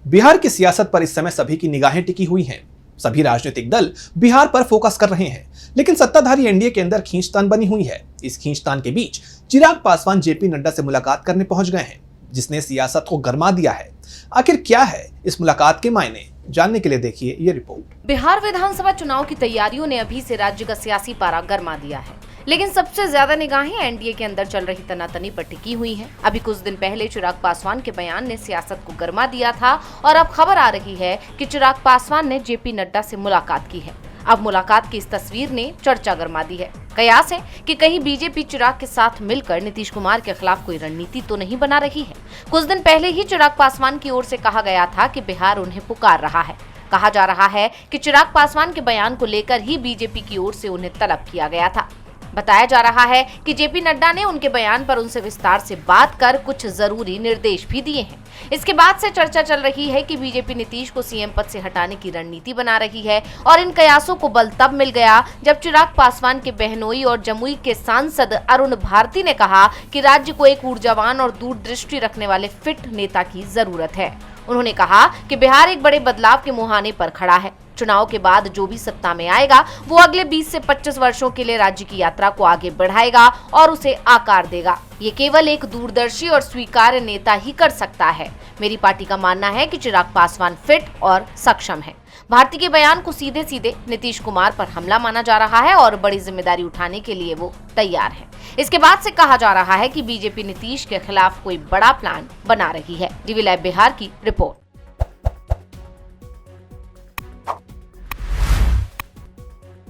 बिहार की सियासत पर इस समय सभी की निगाहें टिकी हुई हैं। सभी राजनीतिक दल बिहार पर फोकस कर रहे हैं, लेकिन सत्ताधारी एनडीए के अंदर खींचतान बनी हुई है। इस खींचतान के बीच चिराग पासवान जेपी नड्डा से मुलाकात करने पहुंच गए हैं, जिसने सियासत को गरमा दिया है। आखिर क्या है इस मुलाकात के मायने, जानने के लिए देखिए ये रिपोर्ट। बिहार विधानसभा चुनाव की तैयारियों ने अभी से राज्य का सियासी पारा गरमा दिया है, लेकिन सबसे ज्यादा निगाहें एनडीए के अंदर चल रही तनातनी पर टिकी हुई हैं। अभी कुछ दिन पहले चिराग पासवान के बयान ने सियासत को गरमा दिया था और अब खबर आ रही है कि चिराग पासवान ने जेपी नड्डा से मुलाकात की है। अब मुलाकात की इस तस्वीर ने चर्चा गरमा दी है। कयास है कि कहीं बीजेपी चिराग के साथ मिलकर नीतीश कुमार के खिलाफ कोई रणनीति तो नहीं बना रही है। कुछ दिन पहले ही चिराग पासवान की ओर से कहा गया था कि बिहार उन्हें पुकार रहा है। कहा जा रहा है कि चिराग पासवान के बयान को लेकर ही बीजेपी की ओर से उन्हें तलब किया गया था। बताया जा रहा है कि जेपी नड्डा ने उनके बयान पर उनसे विस्तार से बात कर कुछ जरूरी निर्देश भी दिए हैं। इसके बाद से चर्चा चल रही है कि बीजेपी नीतीश को सीएम पद से हटाने की रणनीति बना रही है और इन कयासों को बल तब मिल गया जब चिराग पासवान के बहनोई और जमुई के सांसद अरुण भारती ने कहा कि राज्य को एक ऊर्जावान और दूरदृष्टि रखने वाले फिट नेता की जरूरत है। उन्होंने कहा कि बिहार एक बड़े बदलाव के मुहाने पर खड़ा है। चुनाव के बाद जो भी सत्ता में आएगा वो अगले 20 से 25 वर्षों के लिए राज्य की यात्रा को आगे बढ़ाएगा और उसे आकार देगा। ये केवल एक दूरदर्शी और स्वीकार्य नेता ही कर सकता है। मेरी पार्टी का मानना है कि चिराग पासवान फिट और सक्षम है। भारती के बयान को सीधे सीधे नीतीश कुमार पर हमला माना जा रहा है और बड़ी जिम्मेदारी उठाने के लिए वो तैयार है। इसके बाद से कहा जा रहा है कि बीजेपी नीतीश के खिलाफ कोई बड़ा प्लान बना रही है। टीवी लाइव बिहार की रिपोर्ट।